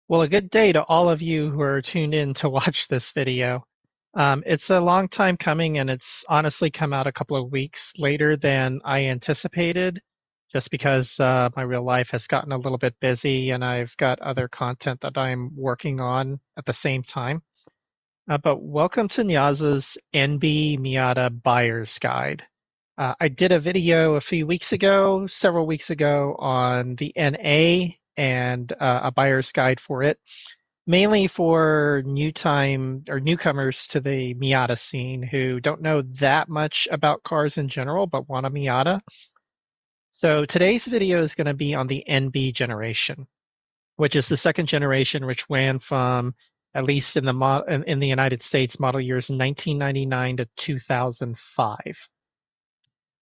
Well, a good day to all of you who are tuned in to watch this video. It's a long time coming, and it's honestly come out a couple of weeks later than I anticipated, just because my real life has gotten a little bit busy and I've got other content that I'm working on at the same time. But welcome to Nyaza's NB Miata Buyer's Guide. I did a video a few weeks ago, several weeks ago, on the NA and a buyer's guide for it, mainly for new time or newcomers to the Miata scene who don't know that much about cars in general but want a Miata. So today's video is going to be on the NB generation, which is the second generation, which ran from, at least in the United States, model years 1999 to 2005.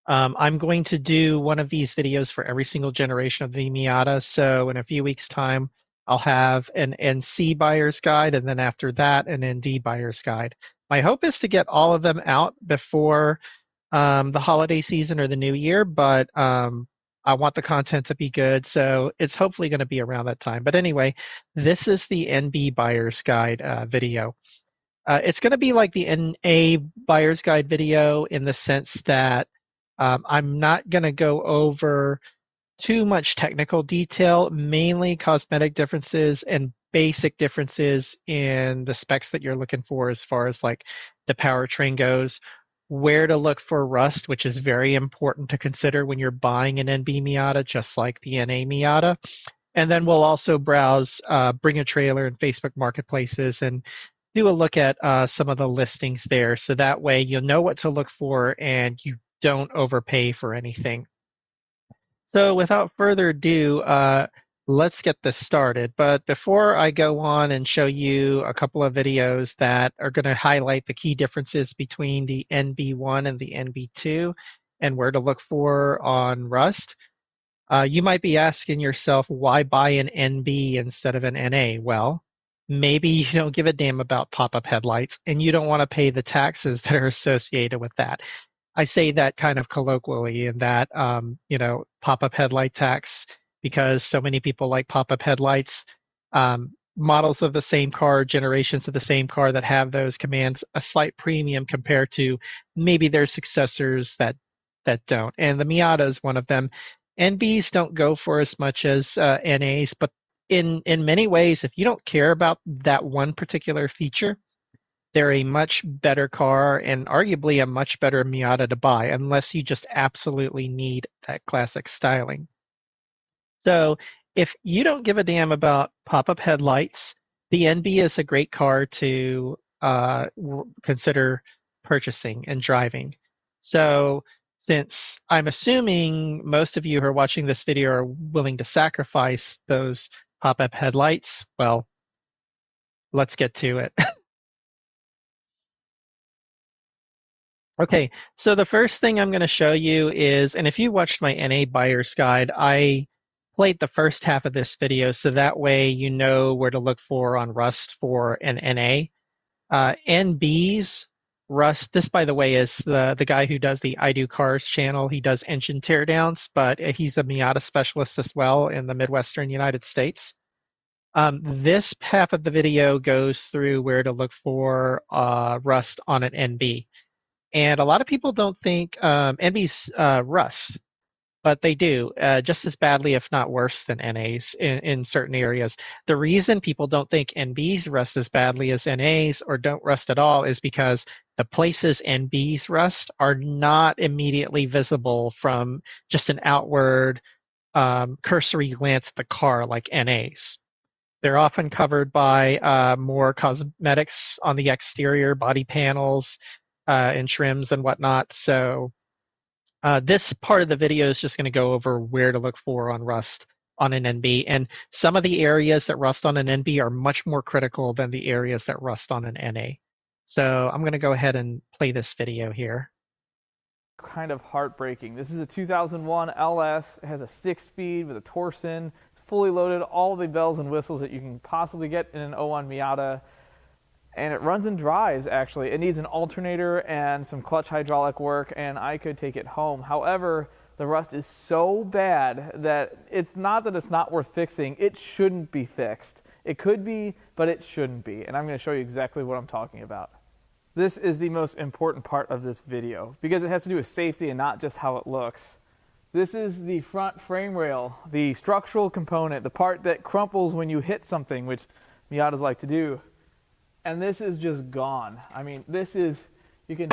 I'm going to do one of these videos for every single generation of the Miata. So in a few weeks' time, I'll have an NC buyer's guide, and then after that, an ND buyer's guide. My hope is to get all of them out before the holiday season or the new year, but I want the content to be good, so it's hopefully going to be around that time. But anyway, this is the NB buyer's guide video. It's going to be like the NA buyer's guide video in the sense that I'm not going to go over too much technical detail, mainly cosmetic differences and basic differences in the specs that you're looking for as far as like the powertrain goes, where to look for rust, which is very important to consider when you're buying an NB Miata, just like the NA Miata. And then we'll also browse BringATrailer and Facebook Marketplaces and do a look at some of the listings there. So that way you'll know what to look for and you don't overpay for anything. So without further ado, let's get this started. But before I go on and show you a couple of videos that are going to highlight the key differences between the NB1 and the NB2 and where to look for on rust, you might be asking yourself, why buy an NB instead of an NA? Well, maybe you don't give a damn about pop-up headlights and you don't want to pay the taxes that are associated with that. I say that kind of colloquially in that, pop-up headlight tax, because so many people like pop-up headlights. Models of the same car, generations of the same car that have those command a slight premium compared to maybe their successors that don't. And the Miata is one of them. NBs don't go for as much as NAs, but in many ways, if you don't care about that one particular feature, they're a much better car and arguably a much better Miata to buy, unless you just absolutely need that classic styling. So if you don't give a damn about pop-up headlights, the NB is a great car to consider purchasing and driving. So since I'm assuming most of you who are watching this video are willing to sacrifice those pop-up headlights, well, let's get to it. Okay, so the first thing I'm going to show you is, and if you watched my NA buyer's guide, I played the first half of this video so that way you know where to look for on rust for an NA. NB's rust, this by the way is the guy who does the IDoCars channel. He does engine teardowns, but he's a Miata specialist as well in the Midwestern United States. This half of the video goes through where to look for rust on an NB. And a lot of people don't think NBs rust, but they do just as badly, if not worse, than NAs in certain areas. The reason people don't think NBs rust as badly as NAs or don't rust at all is because the places NBs rust are not immediately visible from just an outward cursory glance at the car like NAs. They're often covered by more cosmetics on the exterior, body panels, and trims and whatnot. So this part of the video is just going to go over where to look for on rust on an NB. And some of the areas that rust on an NB are much more critical than the areas that rust on an NA. So I'm going to go ahead and play this video here. Kind of heartbreaking. This is a 2001 LS. It has a 6-speed with a Torsen. It's fully loaded, all the bells and whistles that you can possibly get in an 01 Miata. And it runs and drives, actually. It needs an alternator and some clutch hydraulic work, and I could take it home. However, the rust is so bad that it's not worth fixing. It shouldn't be fixed. It could be, but it shouldn't be. And I'm going to show you exactly what I'm talking about. This is the most important part of this video because it has to do with safety and not just how it looks. This is the front frame rail, the structural component, the part that crumples when you hit something, which Miatas like to do. And this is just gone. I mean, this is, you can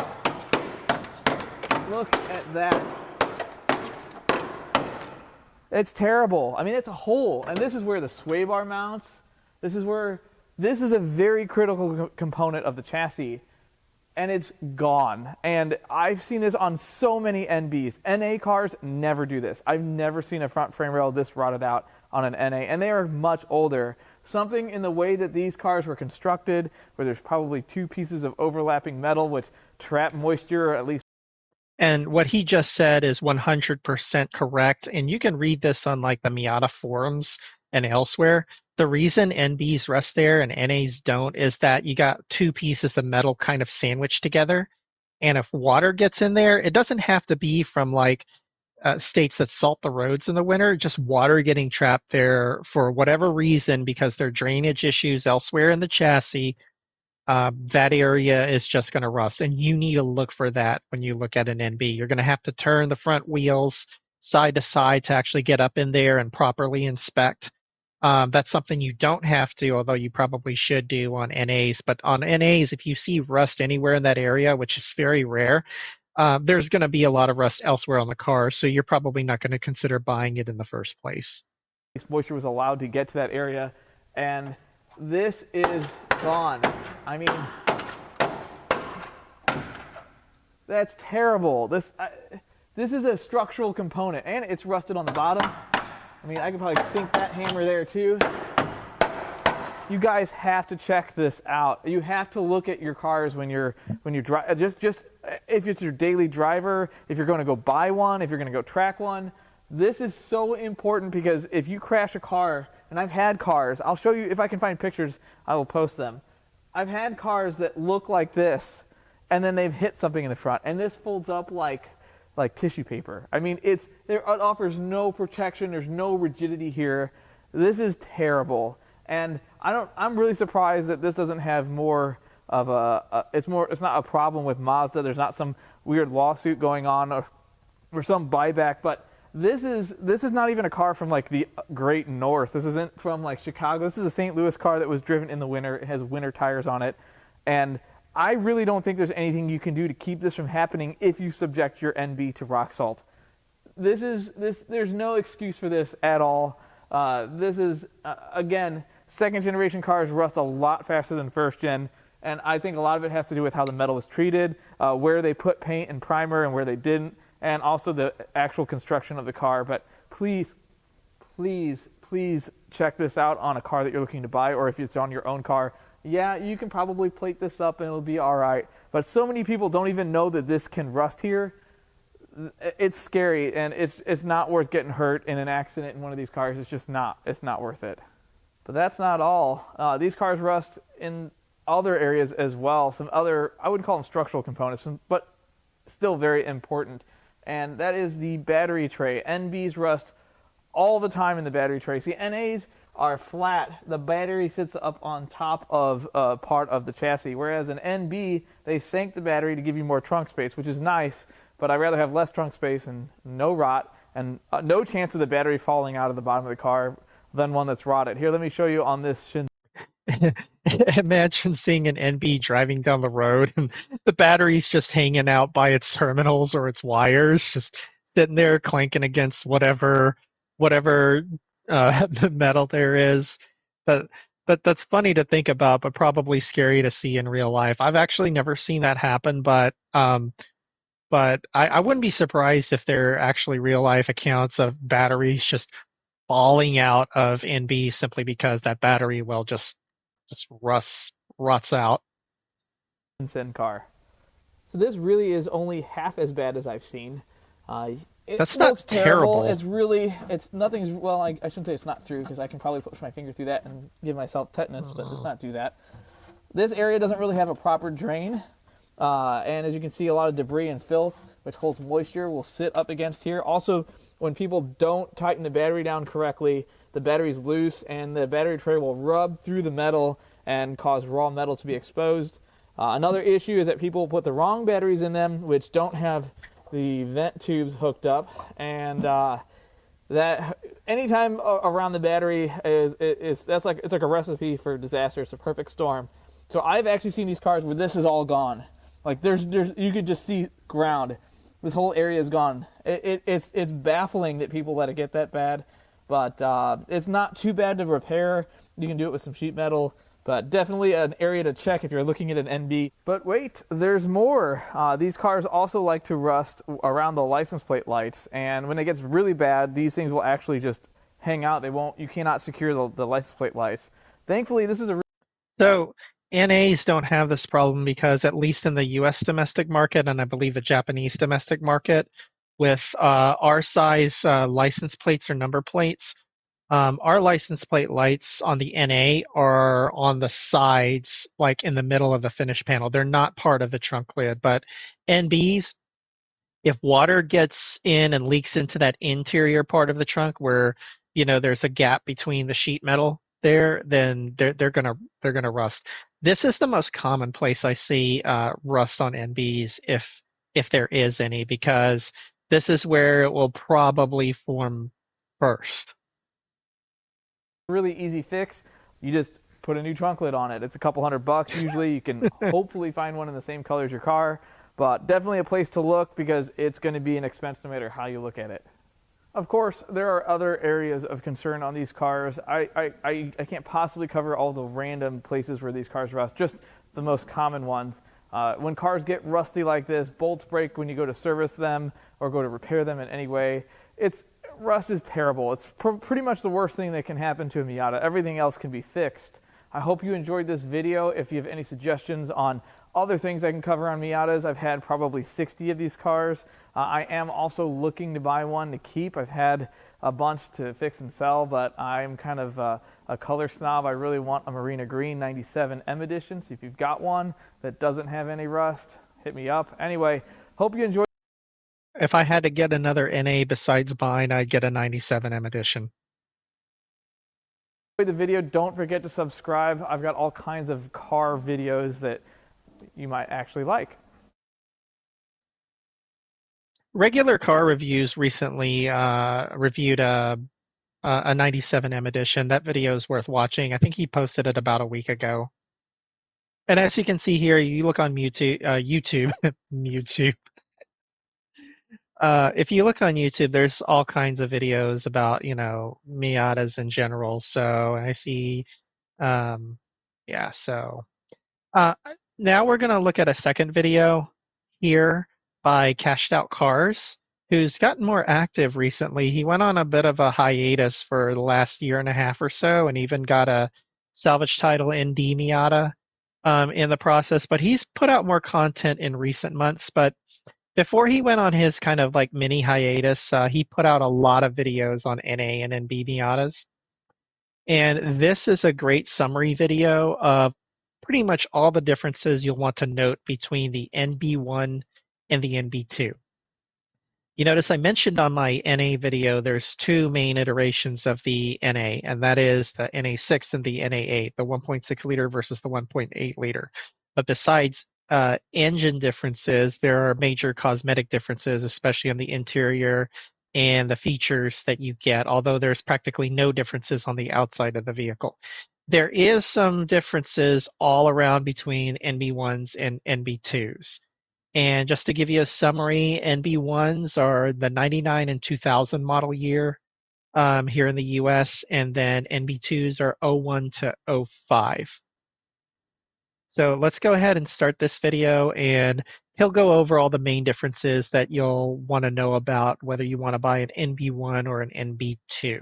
look at that. It's terrible. I mean, it's a hole. And this is where the sway bar mounts. This is a very critical component of the chassis. And it's gone. And I've seen this on so many NBs. NA cars never do this. I've never seen a front frame rail this rotted out on an NA, and they are much older. Something in the way that these cars were constructed, where there's probably two pieces of overlapping metal which trap moisture, or at least. And what he just said is 100% correct. And you can read this on like the Miata forums and elsewhere. The reason NBs rust there and NAs don't is that you got two pieces of metal kind of sandwiched together. And if water gets in there, it doesn't have to be from like states that salt the roads in the winter, just water getting trapped there for whatever reason because there are drainage issues elsewhere in the chassis. That area is just going to rust. And you need to look for that when you look at an NB. You're going to have to turn the front wheels side to side to actually get up in there and properly inspect. That's something you don't have to, although you probably should do on NAs. But on NAs, if you see rust anywhere in that area, which is very rare, there's going to be a lot of rust elsewhere on the car, so you're probably not going to consider buying it in the first place. Moisture was allowed to get to that area, and this is gone. I mean, that's terrible. This is a structural component, and it's rusted on the bottom. I mean, I could probably sink that hammer there too. You guys have to check this out. You have to look at your cars when you're driving. Just if it's your daily driver, if you're going to go buy one, if you're going to go track one. This is so important because if you crash a car, and I've had cars, I'll show you if I can find pictures, I will post them. I've had cars that look like this, and then they've hit something in the front, and this folds up like tissue paper. I mean, it offers no protection. There's no rigidity here. This is terrible, and I'm really surprised that this doesn't have more of it's not a problem with Mazda. There's not some weird lawsuit going on or some buyback, but this is not even a car from like the Great North. This isn't from like Chicago. This is a St. Louis car that was driven in the winter. It has winter tires on it, and I really don't think there's anything you can do to keep this from happening if you subject your NB to rock salt. There's no excuse for this at all. This is again, second generation cars rust a lot faster than first gen, and I think a lot of it has to do with how the metal was treated, where they put paint and primer and where they didn't, and also the actual construction of the car. But please, please, please check this out on a car that you're looking to buy, or if it's on your own car. Yeah, you can probably plate this up and it'll be all right. But so many people don't even know that this can rust here. It's scary, and it's not worth getting hurt in an accident in one of these cars. It's just not. It's not worth it. But that's not all. These cars rust in other areas as well. Some other, I wouldn't call them structural components, but still very important. And that is the battery tray. NBs rust all the time in the battery tray. See, NAs are flat. The battery sits up on top of part of the chassis, whereas an NB, they sank the battery to give you more trunk space, which is nice, but I'd rather have less trunk space and no rot and no chance of the battery falling out of the bottom of the car than one that's rotted. Here, let me show you on this Shin. Imagine seeing an NB driving down the road and the battery's just hanging out by its terminals or its wires, just sitting there clanking against whatever the metal there is. That's funny to think about, but probably scary to see in real life. I've actually never seen that happen, but I wouldn't be surprised if there are actually real life accounts of batteries just falling out of NB simply because that battery just rots out. Car. So this really is only half as bad as I've seen. That's not terrible. It's nothing's, well, I shouldn't say it's not through, because I can probably push my finger through that and give myself tetanus, but let's not do that. This area doesn't really have a proper drain, and as you can see, a lot of debris and filth, which holds moisture, will sit up against here. Also, when people don't tighten the battery down correctly, the battery's loose, and the battery tray will rub through the metal and cause raw metal to be exposed. Another issue is that people put the wrong batteries in them, which don't have the vent tubes hooked up, and that anytime around the battery it's like a recipe for disaster. It's a perfect storm. So I've actually seen these cars where this is all gone. Like there's you could just see ground. This whole area is gone. It's baffling that people let it get that bad, but it's not too bad to repair. You can do it with some sheet metal. But definitely an area to check if you're looking at an NB. But wait, there's more. These cars also like to rust around the license plate lights, and when it gets really bad, these things will actually just hang out. You cannot secure the license plate lights. Thankfully, this is a... So NAs don't have this problem because at least in the US domestic market, and I believe the Japanese domestic market, with our size license plates or number plates, our license plate lights on the NA are on the sides, like in the middle of the finish panel. They're not part of the trunk lid, but NBs, if water gets in and leaks into that interior part of the trunk where, there's a gap between the sheet metal there, then they're gonna rust. This is the most common place I see rust on NBs, if there is any, because this is where it will probably form first. Really easy fix. You just put a new trunk lid on it. It's a couple $100 usually. You can hopefully find one in the same color as your car, but definitely a place to look because it's going to be an expense no matter how you look at it. Of course, there are other areas of concern on these cars. I can't possibly cover all the random places where these cars rust, just the most common ones. When cars get rusty like this, bolts break when you go to service them or go to repair them in any way. Rust is terrible. It's pretty much the worst thing that can happen to a Miata. Everything else can be fixed. I hope you enjoyed this video. If you have any suggestions on other things I can cover on Miatas, I've had probably 60 of these cars. I am also looking to buy one to keep. I've had a bunch to fix and sell, but I'm kind of a color snob. I really want a Marina Green 97 M Edition. So if you've got one that doesn't have any rust, hit me up. Anyway, hope you enjoyed. If I had to get another NA besides mine, I'd get a 97 M Edition. The video, don't forget to subscribe. I've got all kinds of car videos that you might actually like. Regular Car Reviews recently reviewed a 97 M Edition. That video is worth watching. I think he posted it about a week ago. And as you can see here, you look on YouTube, YouTube. If you look on YouTube, there's all kinds of videos about, Miatas in general. So I see, yeah, so now we're going to look at a second video here by CashedOutCars, who's gotten more active recently. He went on a bit of a hiatus for the last year and a half or so, and even got a salvage title NB Miata in the process. But he's put out more content in recent months. But before he went on his kind of like mini hiatus, he put out a lot of videos on NA and NB Miatas. And this is a great summary video of pretty much all the differences you'll want to note between the NB1 and the NB2. You notice I mentioned on my NA video, there's two main iterations of the NA, and that is the NA6 and the NA8, the 1.6 liter versus the 1.8 liter. But besides engine differences, there are major cosmetic differences, especially on the interior and the features that you get, although there's practically no differences on the outside of the vehicle. There is some differences all around between NB1s and NB2s. And just to give you a summary, NB1s are the 99 and 2000 model year here in the US, and then NB2s are 01 to 05. So let's go ahead and start this video, and he'll go over all the main differences that you'll want to know about whether you want to buy an NB1 or an NB2.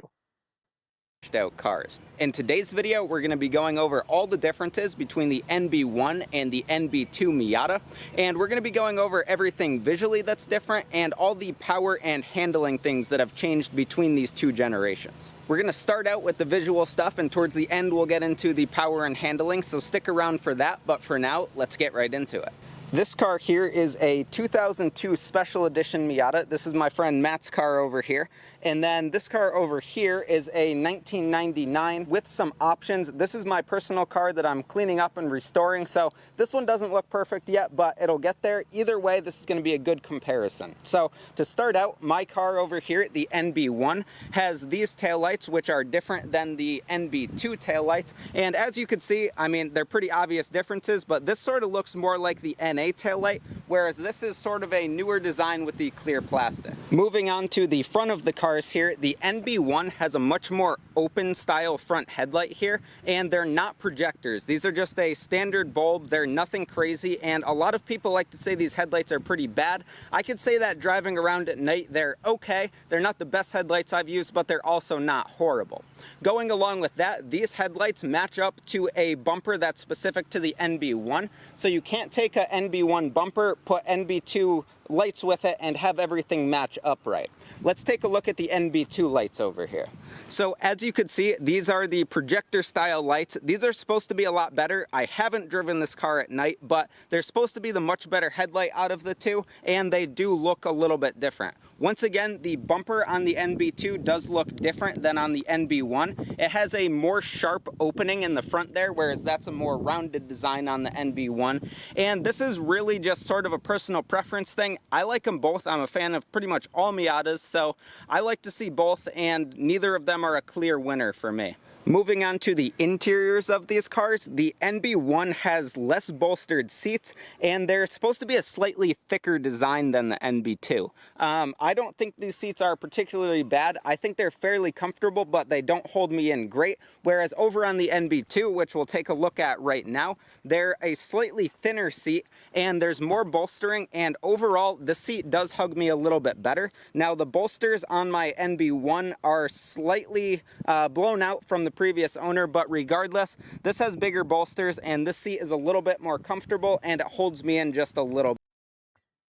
Out cars. In today's video, we're going to be going over all the differences between the NB1 and the NB2 Miata, and we're going to be going over everything visually that's different and all the power and handling things that have changed between these two generations. We're going to start out with the visual stuff, and towards the end we'll get into the power and handling, so stick around for that, but for now, let's get right into it. This car here is a 2002 Special Edition Miata. This is my friend Matt's car over here. And then this car over here is a 1999 with some options. This is my personal car that I'm cleaning up and restoring. So this one doesn't look perfect yet, but it'll get there. Either way, this is going to be a good comparison. So to start out, my car over here, the NB1, has these taillights, which are different than the NB2 taillights. And as you can see, I mean, they're pretty obvious differences, but this sort of looks more like the NA taillight, whereas this is sort of a newer design with the clear plastic. Moving on to the front of the cars here, the NB1 has a much more open style front headlight here, and they're not projectors. These are just a standard bulb. They're nothing crazy, and a lot of people like to say these headlights are pretty bad. I could say that driving around at night, they're okay. They're not the best headlights I've used, but they're also not horrible. Going along with that, these headlights match up to a bumper that's specific to the NB1, so you can't take a NB1 bumper, put NB2 lights with it, and have everything match up right. Let's take a look at the NB2 lights over here. So as you can see, these are the projector style lights. These are supposed to be a lot better. I haven't driven this car at night, but they're supposed to be the much better headlight out of the two, and they do look a little bit different. Once again, the bumper on the NB2 does look different than on the NB1. It has a more sharp opening in the front there, whereas that's a more rounded design on the NB1. And this is really just sort of a personal preference thing. I like them both. I'm a fan of pretty much all Miatas, so I like to see both, and neither of them are a clear winner for me. Moving on to the interiors of these cars, the NB1 has less bolstered seats, and they're supposed to be a slightly thicker design than the NB2. I don't think these seats are particularly bad. I think they're fairly comfortable, but they don't hold me in great. Whereas over on the NB2, which we'll take a look at right now, they're a slightly thinner seat, and there's more bolstering, and overall, the seat does hug me a little bit better. Now, the bolsters on my NB1 are slightly blown out from the previous owner, but regardless, this has bigger bolsters, and this seat is a little bit more comfortable, and it holds me in just a little bit.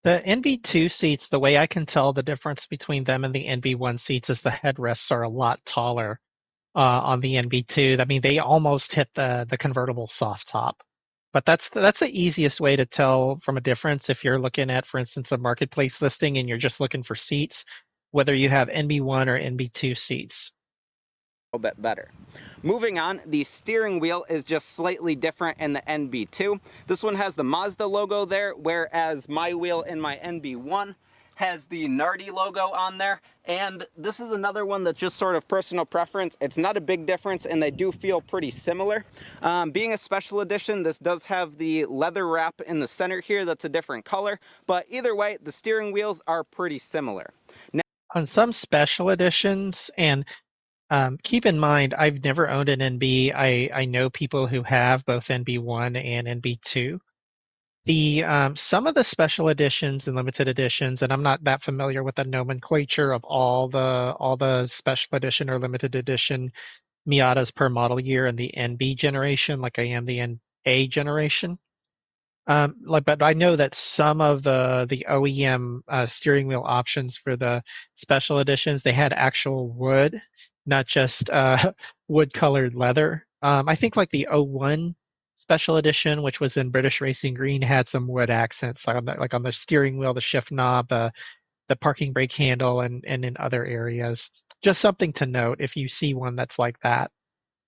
The NB2 seats, the way I can tell the difference between them and the NB1 seats is the headrests are a lot taller on the NB2. I mean, they almost hit the convertible soft top. But that's the easiest way to tell from a difference if you're looking at, for instance, a marketplace listing and you're just looking for seats, whether you have NB1 or NB2 seats. Bit better. Moving on, the steering wheel is just slightly different in the NB2. This one has the Mazda logo there, whereas my wheel in my NB1 has the Nardi logo on there. And this is another one that's just sort of personal preference. It's not a big difference, and they do feel pretty similar. Being a special edition, this does have the leather wrap in the center here that's a different color, but either way, the steering wheels are pretty similar. Now, On some special editions, and keep in mind, I've never owned an NB. I know people who have both NB1 and NB2. Some of the special editions and limited editions, and I'm not that familiar with the nomenclature of all the special edition or limited edition Miatas per model year in the NB generation, like I am the NA generation. But I know that some of the OEM steering wheel options for the special editions, they had actual wood, not just wood-colored leather. I think like the '01 special edition, which was in British Racing Green, had some wood accents, like on the steering wheel, the shift knob, the parking brake handle, and in other areas. Just something to note if you see one that's like that.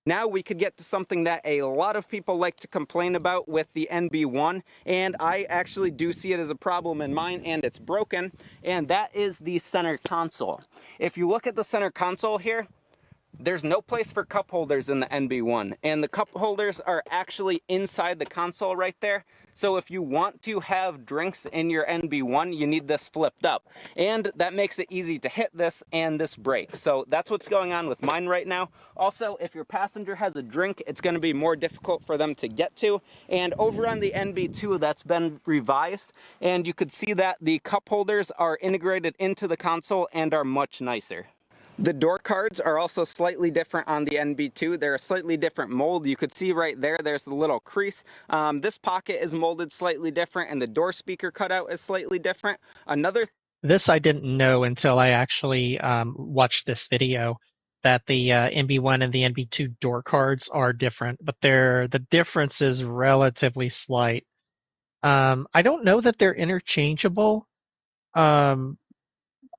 now we could get to something that a lot of people like to complain about with the NB1, and I actually do see it as a problem in mine, and it's broken, and that is the center console. If you look at the center console here, there's no place for cup holders in the NB1, and the cup holders are actually inside the console right there. So if you want to have drinks in your NB1, you need this flipped up, and that makes it easy to hit this and this brake. So that's what's going on with mine right now. Also, if your passenger has a drink, it's going to be more difficult for them to get to. And over on the NB2, that's been revised, and you could see that the cup holders are integrated into the console and are much nicer. The door cards are also slightly different on the NB2. They're a slightly different mold. You could see right there, there's the little crease. This pocket is molded slightly different, and the door speaker cutout is slightly different. This I didn't know until I actually watched this video, that the NB1 and the NB2 door cards are different, but the difference is relatively slight. I don't know that they're interchangeable. Um,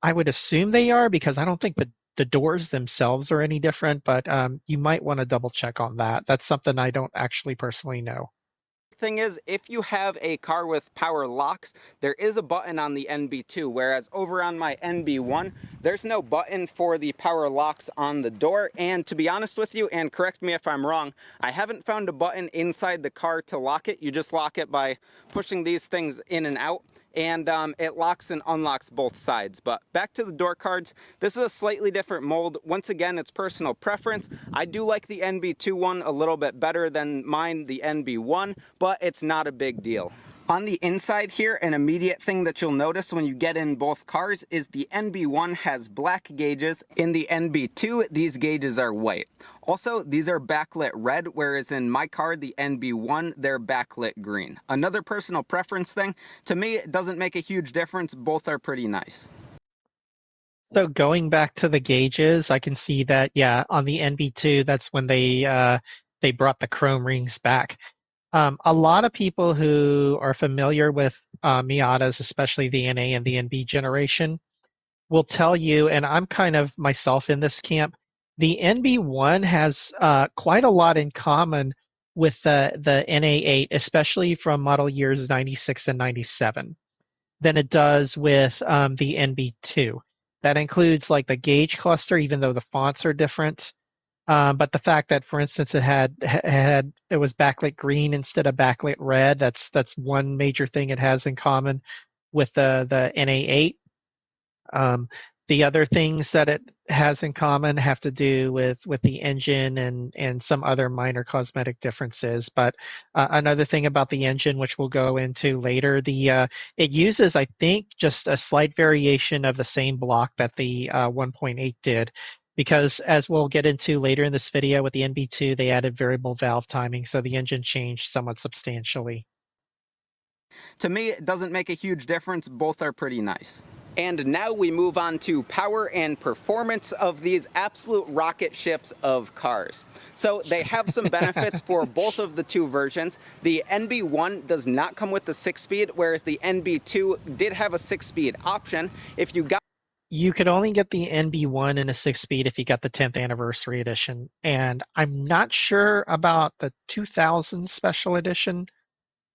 I would assume they are because I don't think the doors themselves are any different, but you might want to double check on that. That's something I don't actually personally know. Thing is, if you have a car with power locks, there is a button on the NB2, whereas over on my NB1, there's no button for the power locks on the door. And to be honest with you, and correct me if I'm wrong, I haven't found a button inside the car to lock it. You just lock it by pushing these things in and out, and it locks and unlocks both sides. But back to the door cards, this is a slightly different mold. Once again, it's personal preference. I do like the NB2 one a little bit better than mine, the NB1, but it's not a big deal. On the inside here, an immediate thing that you'll notice when you get in both cars is the NB1 has black gauges. In the NB2, these gauges are white. Also, these are backlit red, whereas in my car, the NB1, they're backlit green. Another personal preference thing, to me, it doesn't make a huge difference. Both are pretty nice. So going back to the gauges, I can see that, yeah, on the NB2, that's when they brought the chrome rings back. A lot of people who are familiar with Miatas, especially the NA and the NB generation, will tell you, and I'm kind of myself in this camp, the NB1 has quite a lot in common with the NA8, especially from model years 96 and 97, than it does with the NB2. That includes like the gauge cluster, even though the fonts are different. But the fact that, for instance, it was backlit green instead of backlit red, that's one major thing it has in common with the NA8. Um, the other things that it has in common have to do with the engine and some other minor cosmetic differences. But another thing about the engine, which we'll go into later, it uses, I think, just a slight variation of the same block that the 1.8 did. Because as we'll get into later in this video with the NB2, they added variable valve timing, so the engine changed somewhat substantially. To me, it doesn't make a huge difference. Both are pretty nice. And now we move on to power and performance of these absolute rocket ships of cars. So they have some benefits for both of the two versions. The NB1 does not come with the 6-speed, whereas the NB2 did have a 6-speed option. If you got You could only get the NB1 in a 6-speed if you got the 10th anniversary edition. And I'm not sure about the 2000 special edition.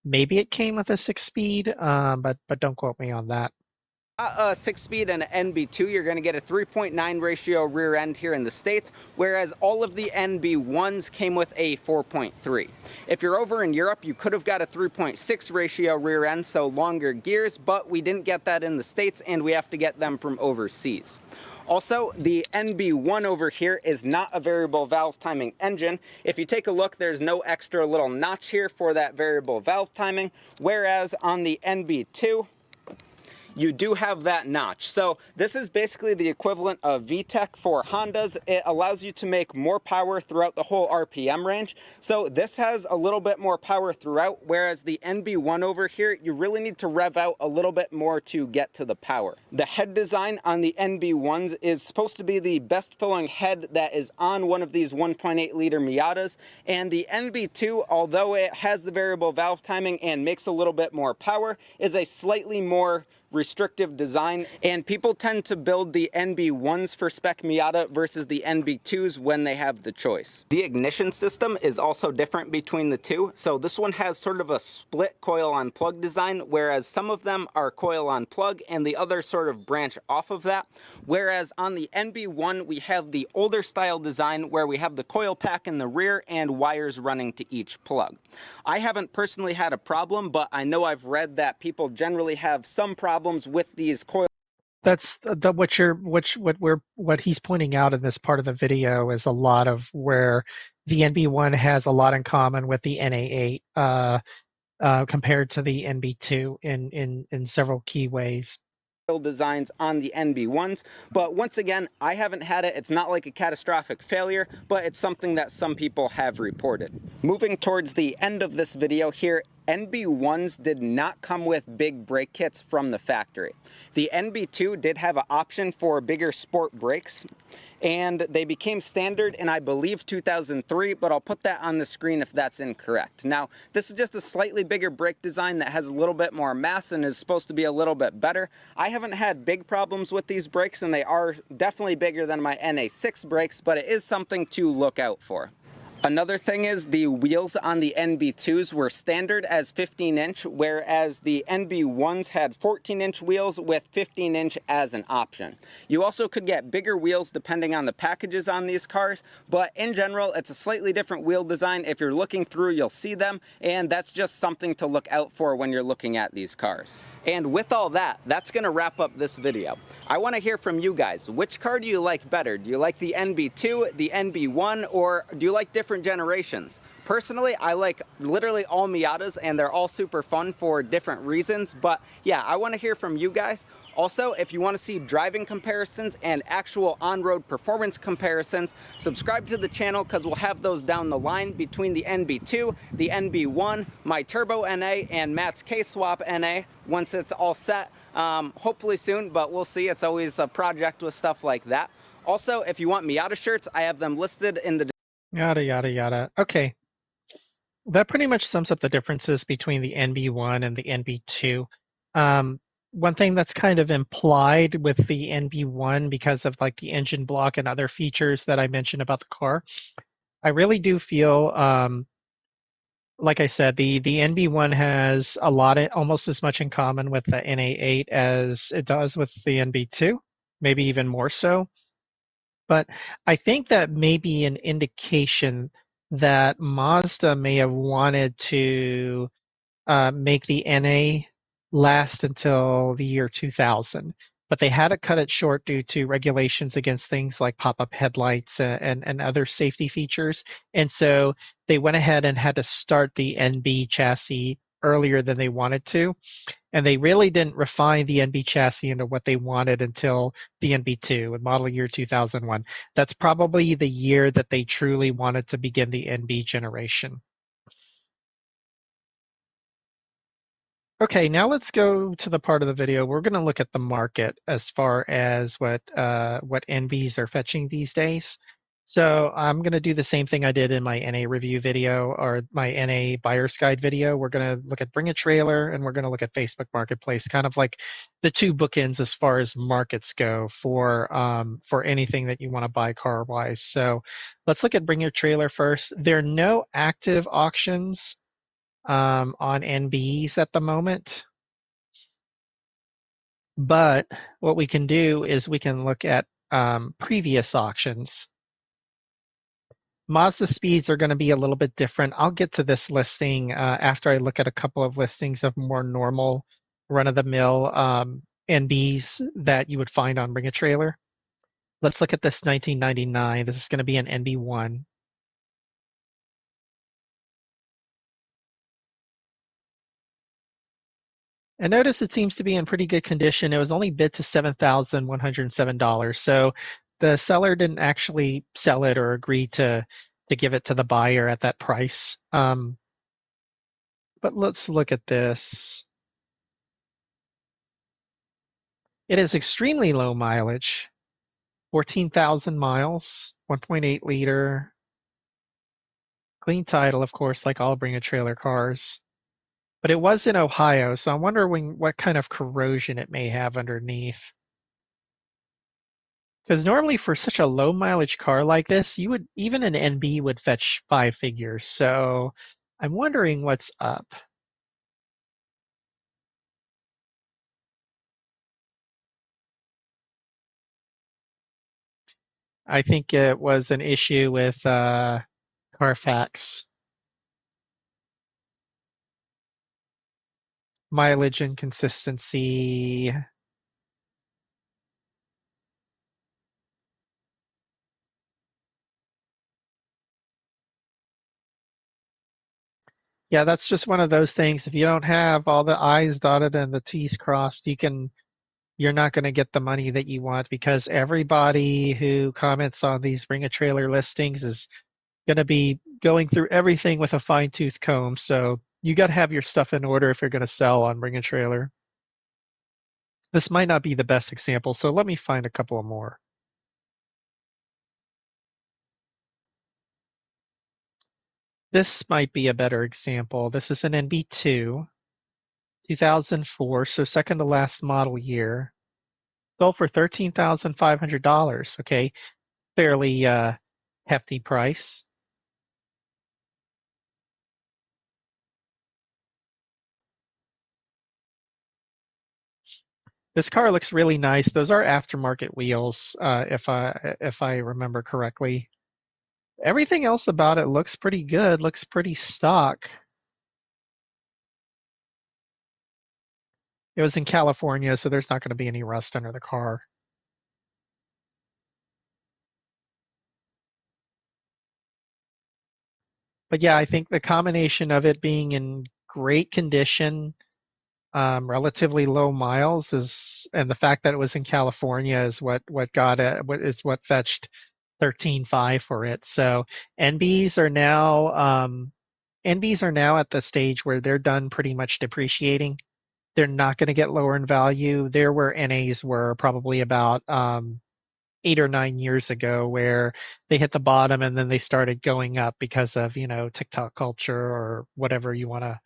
Maybe it came with a 6-speed, but don't quote me on that. a 6-speed and an NB2, you're going to get a 3.9 ratio rear end here in the States, whereas all of the NB1s came with a 4.3. If you're over in Europe, you could have got a 3.6 ratio rear end, so longer gears, but we didn't get that in the States, and we have to get them from overseas. Also, the NB1 over here is not a variable valve timing engine. If you take a look, there's no extra little notch here for that variable valve timing, whereas on the NB2, you do have that notch. So this is basically the equivalent of VTEC for Hondas. It allows you to make more power throughout the whole RPM range. So this has a little bit more power throughout, whereas the NB1 over here, you really need to rev out a little bit more to get to the power. The head design on the NB1s is supposed to be the best filling head that is on one of these 1.8 liter Miatas, and the NB2, although it has the variable valve timing and makes a little bit more power, is a slightly more restrictive design, and people tend to build the NB1s for spec Miata versus the NB2s when they have the choice. The ignition system is also different between the two, so this one has sort of a split coil on plug design, whereas some of them are coil on plug and the other sort of branch off of that, whereas on the NB1 we have the older style design where we have the coil pack in the rear and wires running to each plug. I haven't personally had a problem, but I know I've read that people generally have some problems with these coils. That's what he's pointing out in this part of the video is a lot of where the NB1 has a lot in common with the NA8 compared to the NB2 in several key ways. Designs on the NB1s, but once again, I haven't had it. It's not like a catastrophic failure, but it's something that some people have reported. Moving towards the end of this video here, NB1s did not come with big brake kits from the factory. The NB2 did have an option for bigger sport brakes, and they became standard in, I believe, 2003, but I'll put that on the screen if that's incorrect. Now, this is just a slightly bigger brake design that has a little bit more mass and is supposed to be a little bit better. I haven't had big problems with these brakes, and they are definitely bigger than my NA6 brakes, but it is something to look out for. Another thing is the wheels on the NB2s were standard as 15-inch, whereas the NB1s had 14-inch wheels with 15-inch as an option. You also could get bigger wheels depending on the packages on these cars, but in general, it's a slightly different wheel design. If you're looking through, you'll see them, and that's just something to look out for when you're looking at these cars. And with all that, that's going to wrap up this video. I want to hear from you guys. Which car do you like better? Do you like the NB2, the NB1, or do you like different generations? Personally, I like literally all Miatas, and they're all super fun for different reasons. But yeah, I want to hear from you guys. Also, if you want to see driving comparisons and actual on-road performance comparisons, subscribe to the channel because we'll have those down the line between the NB2, the NB1, my Turbo NA, and Matt's K-Swap NA once it's all set. Hopefully soon, but we'll see. It's always a project with stuff like that. Also, if you want Miata shirts, I have them listed in the... Yada, yada, yada. Okay. That pretty much sums up the differences between the NB1 and the NB2. One thing that's kind of implied with the NB1 because of like the engine block and other features that I mentioned about the car, I really do feel, like I said, the NB1 has a lot of, almost as much in common with the NA8 as it does with the NB2, maybe even more so. But I think that may be an indication that Mazda may have wanted to make the NA last until the year 2000, but they had to cut it short due to regulations against things like pop-up headlights and other safety features. And so they went ahead and had to start the NB chassis earlier than they wanted to. And they really didn't refine the NB chassis into what they wanted until the NB2 in model year 2001. That's probably the year that they truly wanted to begin the NB generation. Okay, now let's go to the part of the video. We're going to look at the market as far as what NBs are fetching these days. So I'm going to do the same thing I did in my NA review video or my NA buyer's guide video. We're going to look at BringATrailer and we're going to look at Facebook Marketplace, kind of like the two bookends as far as markets go for anything that you want to buy car wise. So let's look at BringATrailer first. There are no active auctions on NBs at the moment. But what we can do is we can look at previous auctions. Mazda speeds are going to be a little bit different. I'll get to this listing after I look at a couple of listings of more normal run-of-the-mill NBs that you would find on BringATrailer. Let's look at this 1999. This is going to be an NB1. And notice it seems to be in pretty good condition. It was only bid to $7,107. So the seller didn't actually sell it or agree to give it to the buyer at that price. But let's look at this. It is extremely low mileage, 14,000 miles, 1.8 liter. Clean title, of course, like all BringATrailer cars. But it was in Ohio, so I'm wondering what kind of corrosion it may have underneath. Because normally for such a low mileage car like this, you would even an NB would fetch 5 figures. So I'm wondering what's up. I think it was an issue with Carfax. Mileage inconsistency. Yeah, that's just one of those things. If you don't have all the I's dotted and the T's crossed, you're not going to get the money that you want because everybody who comments on these BringATrailer listings is going to be going through everything with a fine-tooth comb. So You got to have your stuff in order if you're going to sell on BringATrailer. This might not be the best example, so let me find a couple of more. This might be a better example. This is an NB2, 2004, so second to last model year. Sold for $13,500. Okay, fairly hefty price. This car looks really nice. Those are aftermarket wheels, if I remember correctly. Everything else about it looks pretty good. Looks pretty stock. It was in California, so there's not going to be any rust under the car. But yeah, I think the combination of it being in great condition, relatively low miles is, and the fact that it was in California is what got it, what fetched 13.5 for it. So NBs are now NBs are now at the stage where they're done pretty much depreciating. They're not going to get lower in value. They're where NAs were probably about 8 or 9 years ago, where they hit the bottom and then they started going up because of, TikTok culture or whatever you want to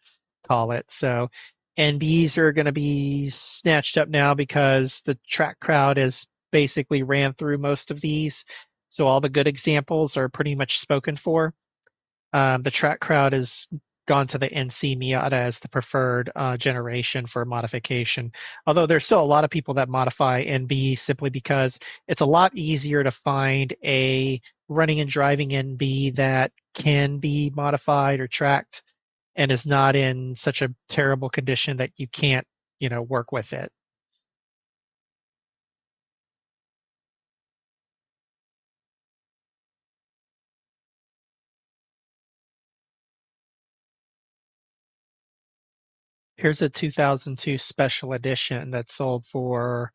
call it. So NBs are going to be snatched up now because the track crowd has basically ran through most of these. So all the good examples are pretty much spoken for. The track crowd has gone to the NC Miata as the preferred generation for modification. Although there's still a lot of people that modify NB simply because it's a lot easier to find a running and driving NB that can be modified or tracked and is not in such a terrible condition that you can't, work with it. Here's a 2002 special edition that sold for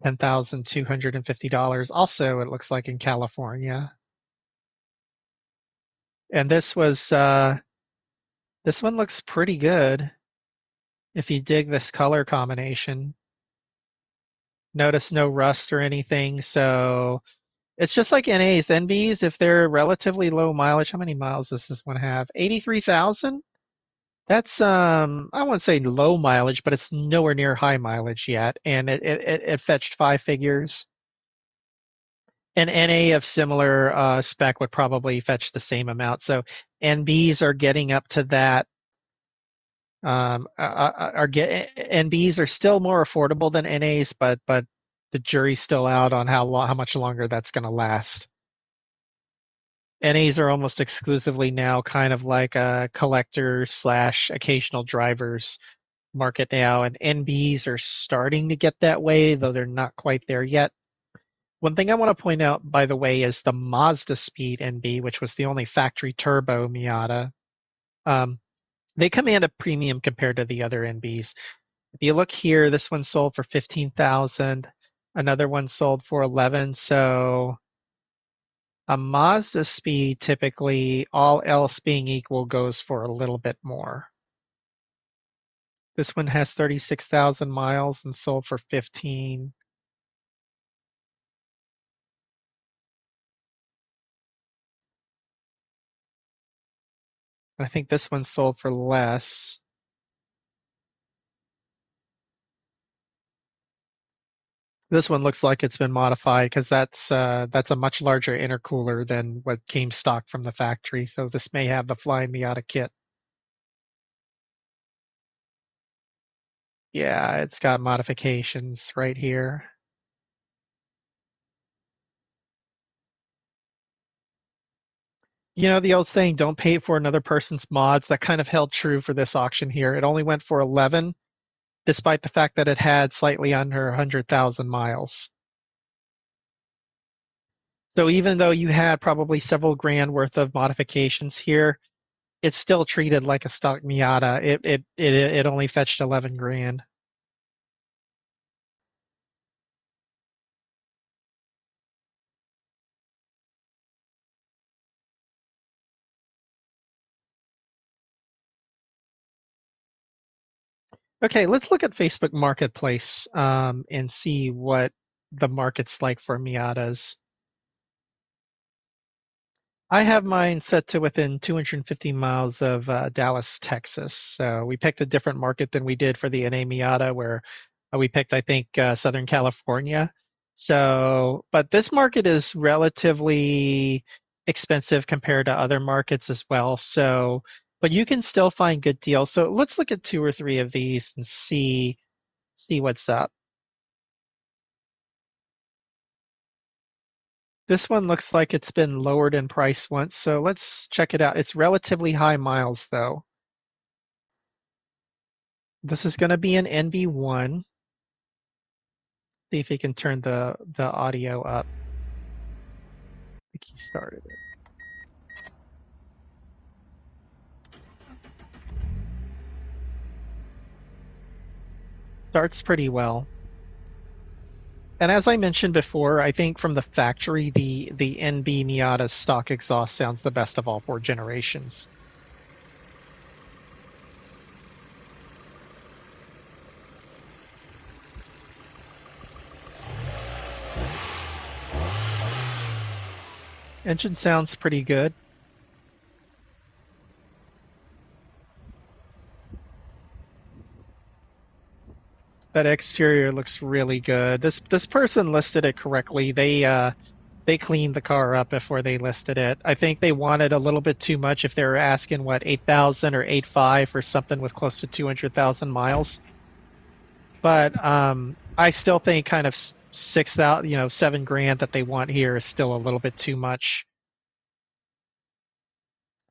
$10,250. Also, it looks like in California. And this one looks pretty good if you dig this color combination. Notice no rust or anything, so it's just like NAs. NBs, if they're relatively low mileage, how many miles does this one have? 83,000? That's I wouldn't say low mileage, but it's nowhere near high mileage yet, and it fetched 5 figures. An NA of similar spec would probably fetch the same amount. So NBs are getting up to that. NBs are still more affordable than NAs, but the jury's still out on how much longer that's going to last. NAs are almost exclusively now kind of like a collector slash occasional drivers market now, and NBs are starting to get that way, though they're not quite there yet. One thing I want to point out, by the way, is the Mazda Speed NB, which was the only factory turbo Miata. Um, they command a premium compared to the other NBs. If you look here, this one sold for 15,000. Another one sold for 11. So a Mazda Speed typically, all else being equal, goes for a little bit more. This one has 36,000 miles and sold for 15. I think this one sold for less. This one looks like it's been modified because that's a much larger intercooler than what came stock from the factory. So this may have the Flying Miata kit. Yeah, it's got modifications right here. You know the old saying, don't pay for another person's mods? That kind of held true for this auction here. It only went for 11, despite the fact that it had slightly under 100,000 miles. So even though you had probably several grand worth of modifications here, it's still treated like a stock Miata. It only fetched 11 grand. Okay, let's look at Facebook Marketplace and see what the market's like for Miatas. I have mine set to within 250 miles of Dallas, Texas. So we picked a different market than we did for the NA Miata, where we picked, I think, Southern California. So, but this market is relatively expensive compared to other markets as well. So, but you can still find good deals. So let's look at two or three of these and see what's up. This one looks like it's been lowered in price once, so let's check it out. It's relatively high miles though. This is going to be an NB1. See if he can turn the audio up. I think he started it. Starts pretty well. And as I mentioned before, I think from the factory, the NB Miata stock exhaust sounds the best of all four generations. Engine sounds pretty good. That exterior looks really good. This person listed it correctly. They cleaned the car up before they listed it. I think they wanted a little bit too much if they were asking what 8,000 or 8.5 for something with close to 200,000 miles. But I still think kind of 6,000, 7 grand that they want here is still a little bit too much.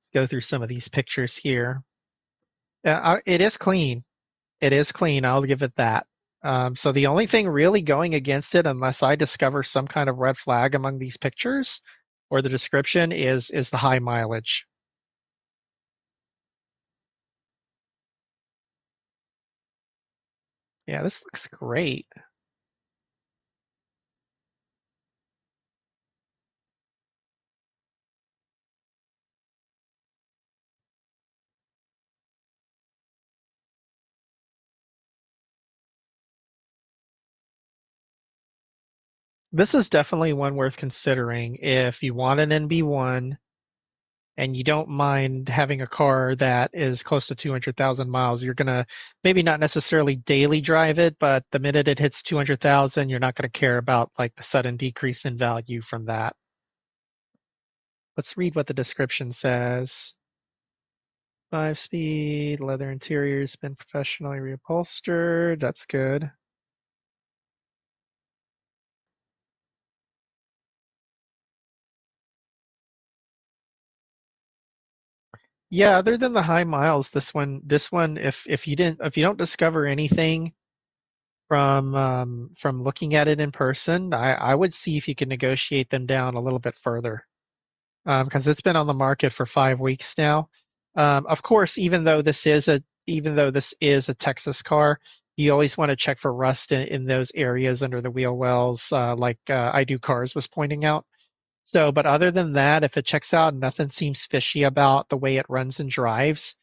Let's go through some of these pictures here. It is clean. It is clean. I'll give it that. So the only thing really going against it, unless I discover some kind of red flag among these pictures or the description, is the high mileage. Yeah, this looks great. This is definitely one worth considering if you want an NB1 and you don't mind having a car that is close to 200,000 miles. You're going to maybe not necessarily daily drive it, but the minute it hits 200,000, you're not going to care about like the sudden decrease in value from that. Let's read what the description says. 5-speed, leather interior's been professionally reupholstered. That's good. Yeah, other than the high miles, this one, if you don't discover anything from looking at it in person, I would see if you can negotiate them down a little bit further. Because it's been on the market for 5 weeks now. Of course, even though this is a Texas car, you always want to check for rust in those areas under the wheel wells, like IDoCars was pointing out. So, but other than that, if it checks out, nothing seems fishy about the way it runs and drives.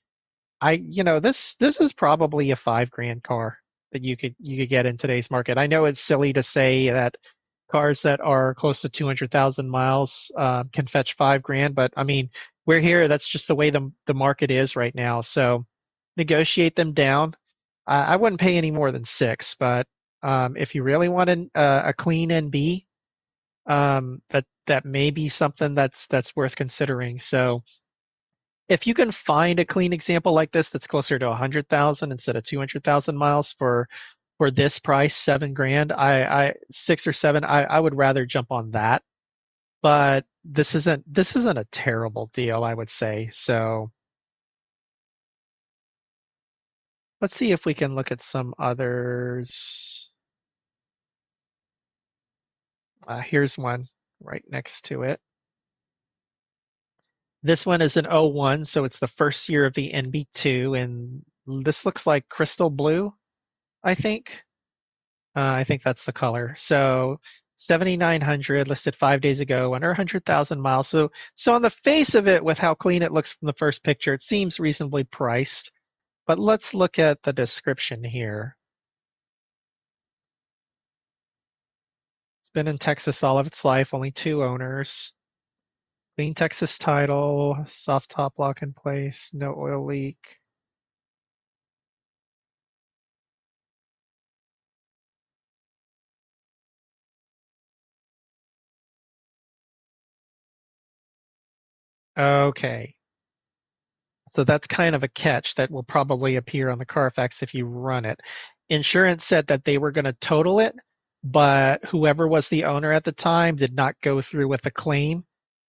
This is probably a 5 grand car that you could get in today's market. I know it's silly to say that cars that are close to 200,000 miles can fetch 5 grand, but I mean, we're here. That's just the way the market is right now. So negotiate them down. I wouldn't pay any more than 6, but if you really want a clean NB, that may be something that's worth considering. So if you can find a clean example like this that's closer to 100,000 instead of 200,000 miles for this price, 7 grand, I 6 or 7, I would rather jump on that. But this isn't a terrible deal, I would say. So let's see if we can look at some others. Here's one right next to it. This one is an '01, so it's the first year of the NB2, and this looks like crystal blue, I think. I think that's the color. So 7,900 listed 5 days ago, under 100,000 miles. So on the face of it, with how clean it looks from the first picture, it seems reasonably priced. But let's look at the description here. It's been in Texas all of its life, only 2 owners. Clean Texas title, soft top lock in place, no oil leak. Okay. So that's kind of a catch that will probably appear on the Carfax if you run it. Insurance said that they were going to total it, but whoever was the owner at the time did not go through with the claim.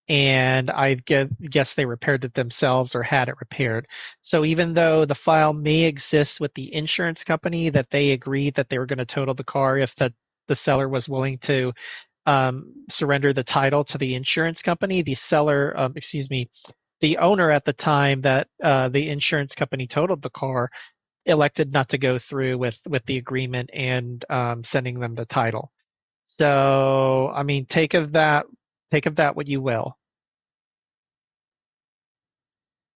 And I guess they repaired it themselves or had it repaired. So even though the file may exist with the insurance company that they agreed that they were going to total the car if the seller was willing to surrender the title to the insurance company, the seller, excuse me, the owner at the time that the insurance company totaled the car elected not to go through with the agreement and sending them the title. So I mean, take of that what you will.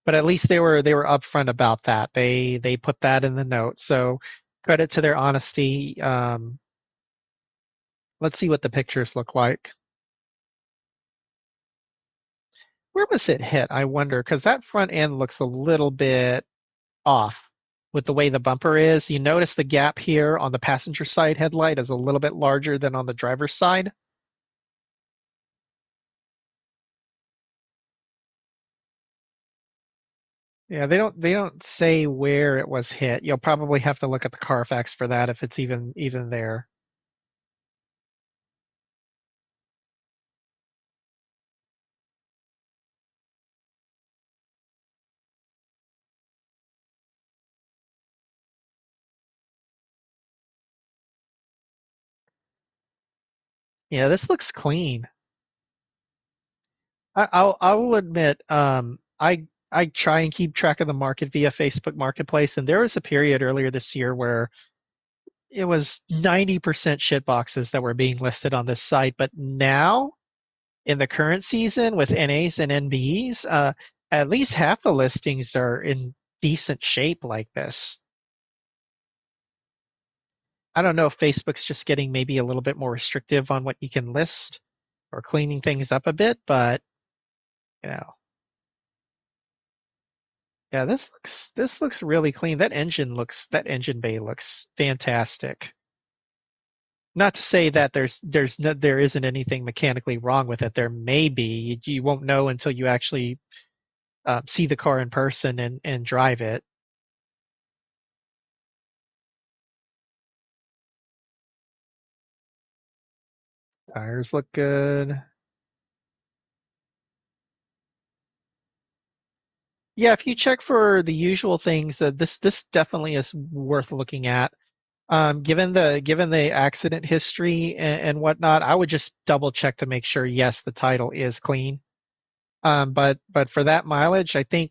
But at least they were upfront about that. They put that in the note. So credit to their honesty. Let's see what the pictures look like. Where was it hit? I wonder, because that front end looks a little bit off with the way the bumper is. You notice the gap here on the passenger side headlight is a little bit larger than on the driver's side. Yeah, they don't say where it was hit. You'll probably have to look at the Carfax for that if it's even there. Yeah, this looks clean. I will admit, I try and keep track of the market via Facebook Marketplace, and there was a period earlier this year where it was 90% shit boxes that were being listed on this site. But now, in the current season with NAs and NBs, at least half the listings are in decent shape like this. I don't know if Facebook's just getting maybe a little bit more restrictive on what you can list or cleaning things up a bit, but you know. Yeah, this looks really clean. That engine bay looks fantastic. Not to say that there isn't anything mechanically wrong with it. There may be. You won't know until you actually see the car in person and drive it. Tires look good. Yeah, if you check for the usual things, this definitely is worth looking at. Given the accident history and whatnot, I would just double check to make sure yes, the title is clean. But for that mileage, I think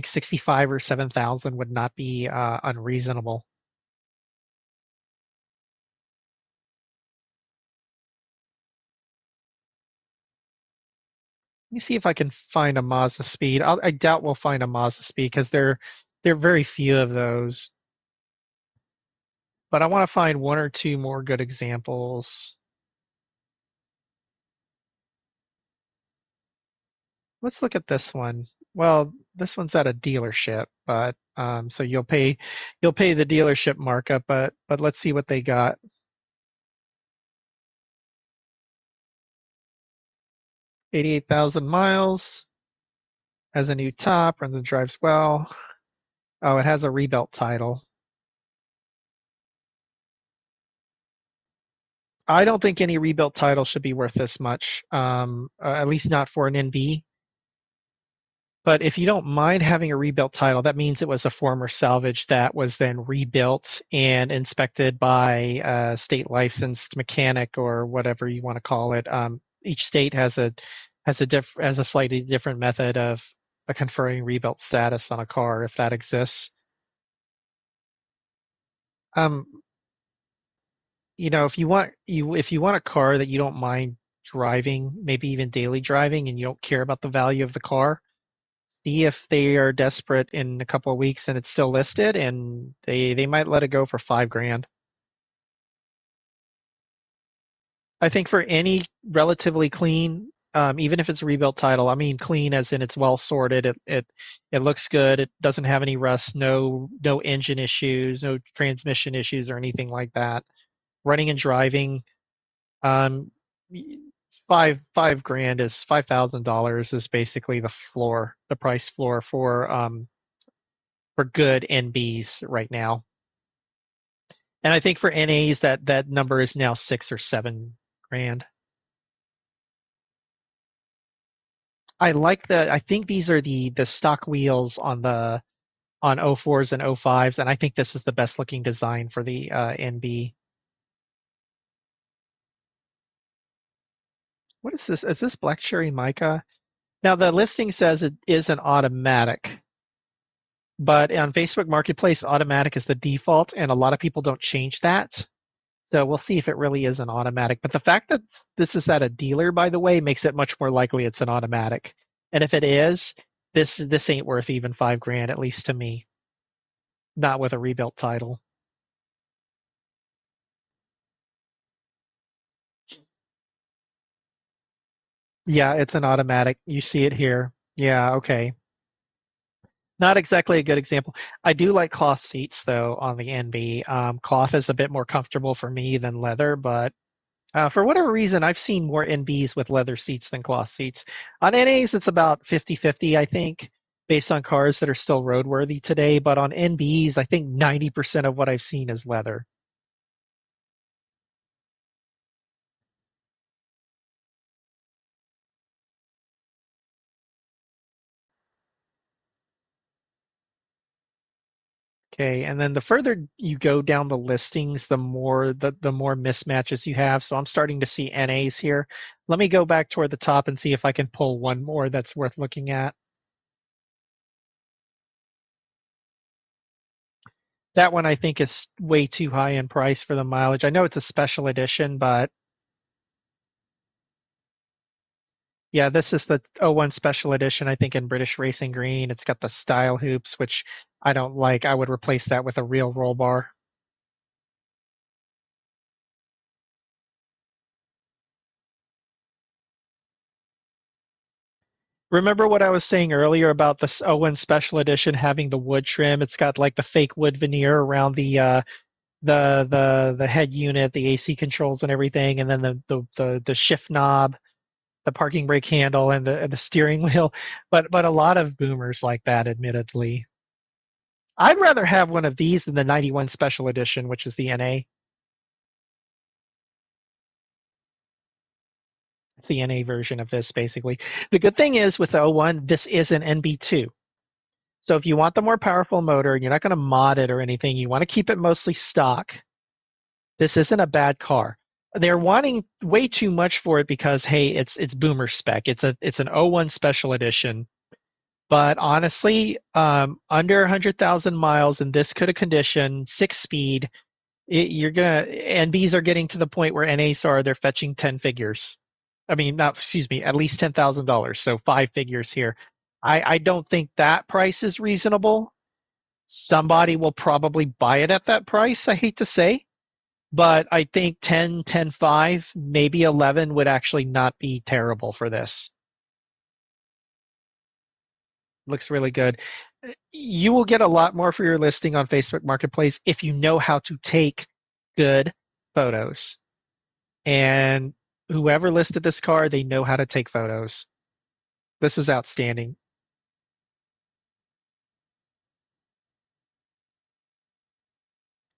65 or 7,000 would not be unreasonable. Let me see if I can find a Mazda Speed. I doubt we'll find a Mazda Speed because there are very few of those. But I want to find one or two more good examples. Let's look at this one. Well, this one's at a dealership, but so you'll pay the dealership markup, but let's see what they got. 88,000 miles, has a new top, runs and drives well. Oh, it has a rebuilt title. I don't think any rebuilt title should be worth this much, at least not for an NB. But if you don't mind having a rebuilt title, that means it was a former salvage that was then rebuilt and inspected by a state licensed mechanic or whatever you want to call it. Each state has a slightly different method of conferring rebuilt status on a car if that exists. Um, if you want a car that you don't mind driving, maybe even daily driving, and you don't care about the value of the car, see if they are desperate in a couple of weeks and it's still listed, and they might let it go for 5 grand. I think for any relatively clean, even if it's a rebuilt title, I mean clean as in it's well sorted, it looks good, it doesn't have any rust, no engine issues, no transmission issues or anything like that. Running and driving, um, five grand is $5,000 is basically the floor, the price floor for good NBs right now. And I think for NAs that number is now 6 or 7 grand. I think these are the stock wheels on 04s and 05s, and I think this is the best looking design for the NB. What is this? Is this black cherry mica? Now the listing says it is an automatic, but on Facebook Marketplace, automatic is the default, and a lot of people don't change that. So we'll see if it really is an automatic. But the fact that this is at a dealer, by the way, makes it much more likely it's an automatic. And if it is, this ain't worth even 5 grand, at least to me. Not with a rebuilt title. Yeah, it's an automatic. You see it here. Yeah, okay. Not exactly a good example. I do like cloth seats though on the NB. Cloth is a bit more comfortable for me than leather, but for whatever reason, I've seen more NBs with leather seats than cloth seats. On NAs, it's about 50-50, I think, based on cars that are still roadworthy today. But on NBs, I think 90% of what I've seen is leather. Okay, and then the further you go down the listings, the more mismatches you have. So I'm starting to see NAs here. Let me go back toward the top and see if I can pull one more that's worth looking at. That one I think is way too high in price for the mileage. I know it's a special edition, but yeah, this is the '01 special edition, I think in British Racing Green. It's got the style hoops, which I don't like. I would replace that with a real roll bar. Remember what I was saying earlier about this '01 special edition having the wood trim? It's got like the fake wood veneer around the head unit, the AC controls and everything, and then the shift knob, the parking brake handle, and the steering wheel. But a lot of boomers like that, admittedly. I'd rather have one of these than the '91 special edition, which is the NA. It's the NA version of this, basically. The good thing is with the '01, this is an NB2. So if you want the more powerful motor and you're not going to mod it or anything, you want to keep it mostly stock, this isn't a bad car. They're wanting way too much for it because hey, it's boomer spec. It's an '01 special edition. But honestly, under 100,000 miles in this kind of condition, 6 speed, you're gonna NBs are getting to the point where NAs are they're fetching 10 figures. I mean, not excuse me, at least $10,000. So 5 figures here. I don't think that price is reasonable. Somebody will probably buy it at that price. I hate to say, but I think 10, 10, 5, maybe 11 would actually not be terrible for this. Looks really good. You will get a lot more for your listing on Facebook Marketplace if you know how to take good photos. And whoever listed this car, they know how to take photos. This is outstanding.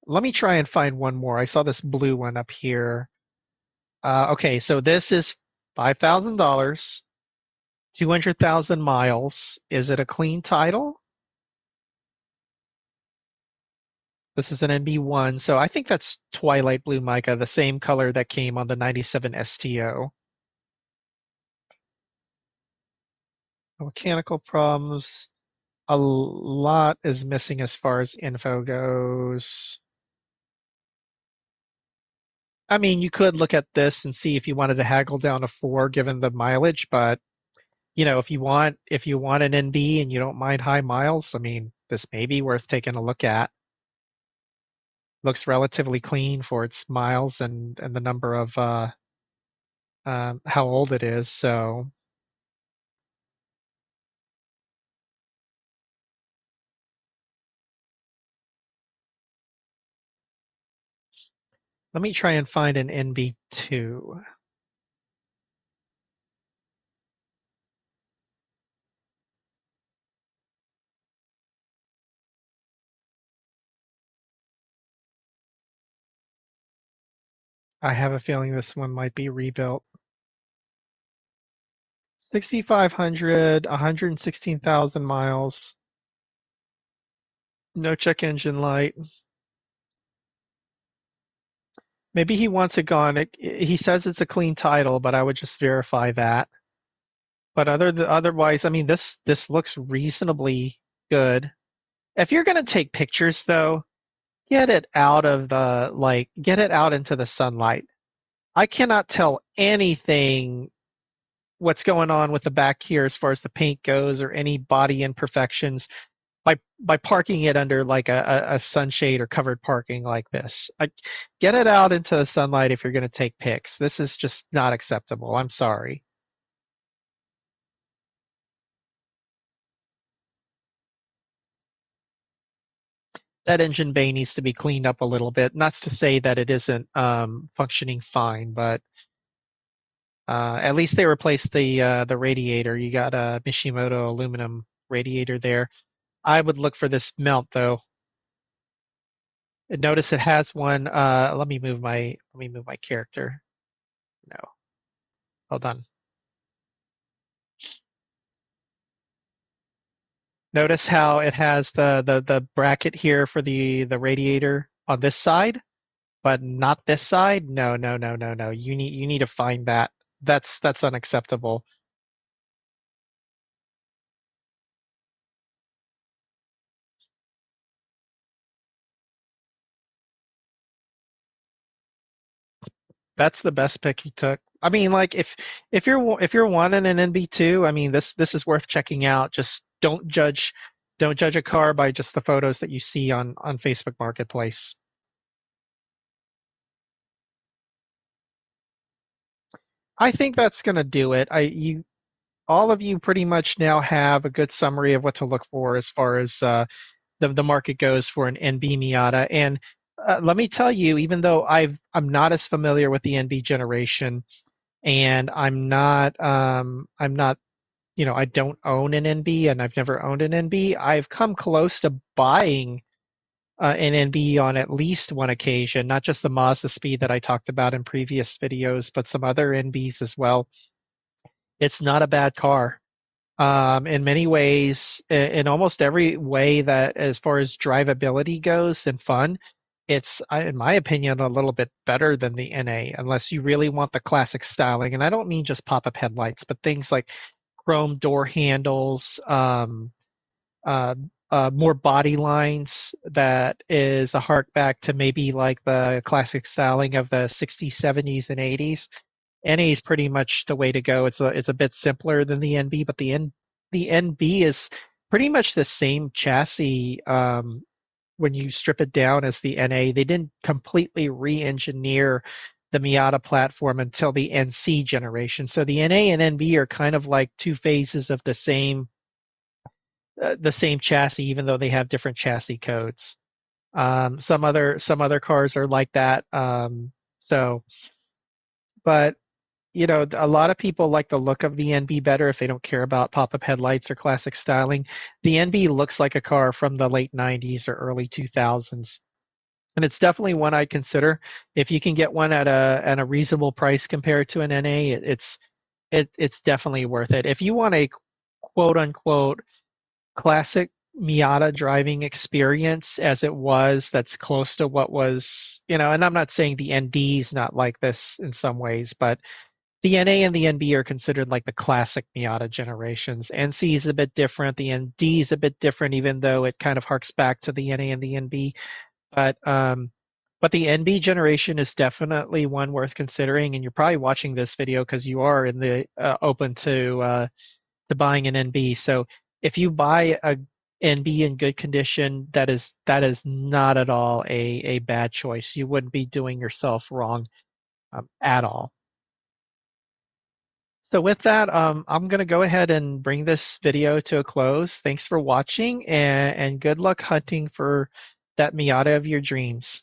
Let me try and find one more. I saw this blue one up here. Okay, so this is $5,000, 200,000 miles. Is it a clean title? This is an NB1, so I think that's Twilight Blue Mica, the same color that came on the '97 STO. Mechanical problems. A lot is missing as far as info goes. I mean, you could look at this and see if you wanted to haggle down to 4 given the mileage, but if you want an NB and you don't mind high miles, I mean, this may be worth taking a look at. Looks relatively clean for its miles and the number of how old it is. So let me try and find an NB2. I have a feeling this one might be rebuilt. 6,500, 116,000 miles. No check engine light. Maybe he wants it gone. He says it's a clean title, but I would just verify that. But otherwise, I mean, this looks reasonably good. If you're gonna take pictures, though, get it out of the get it out into the sunlight. I cannot tell anything what's going on with the back here as far as the paint goes or any body imperfections by parking it under like a sunshade or covered parking like this. Get it out into the sunlight if you're going to take pics. This is just not acceptable. I'm sorry. That engine bay needs to be cleaned up a little bit. Not to say that it isn't functioning fine, but at least they replaced the radiator. You got a Mishimoto aluminum radiator there. I would look for this melt though. Notice it has one. Let me move my character. No, hold on. Notice how it has the bracket here for the radiator on this side, but not this side. No, no, no, no, no. You need to find that. That's unacceptable. That's the best pick he took. I mean, like if you're wanting an NB2, I mean this is worth checking out. Just don't judge a car by just the photos that you see on Facebook Marketplace. I think that's gonna do it. All of you pretty much now have a good summary of what to look for as far as the market goes for an NB Miata. And let me tell you, even though I'm not as familiar with the NB generation, and I'm not I don't own an NB, and I've never owned an NB. I've come close to buying an NB on at least one occasion, not just the Mazda Speed that I talked about in previous videos, but some other NBs as well. It's not a bad car. In many ways, in almost every way that as far as drivability goes and fun, it's, in my opinion, a little bit better than the NA, unless you really want the classic styling. And I don't mean just pop-up headlights, but things like chrome door handles, uh, more body lines that is a hark back to maybe like the classic styling of the 60s, 70s, and 80s. NA is pretty much the way to go. It's a bit simpler than the NB, but the NB is pretty much the same chassis when you strip it down as the NA. They didn't completely re-engineer the Miata platform until the NC generation. So the NA and NB are kind of like two phases of the same chassis, even though they have different chassis codes. Some other cars are like that. So, but a lot of people like the look of the NB better if they don't care about pop-up headlights or classic styling. The NB looks like a car from the late 90s or early 2000s. And it's definitely one I'd consider. If you can get one at a reasonable price compared to an NA, it's definitely worth it. If you want a quote unquote classic Miata driving experience as it was, that's close to what was, and I'm not saying the ND's not like this in some ways, but the NA and the NB are considered like the classic Miata generations. NC is a bit different. The ND is a bit different, even though it kind of harks back to the NA and the NB. But but the NB generation is definitely one worth considering. And you're probably watching this video because you are in the open to to buying an NB. So if you buy a NB in good condition, that is not at all a bad choice. You wouldn't be doing yourself wrong at all. So with that, I'm going to go ahead and bring this video to a close. Thanks for watching, and good luck hunting for that Miata of your dreams.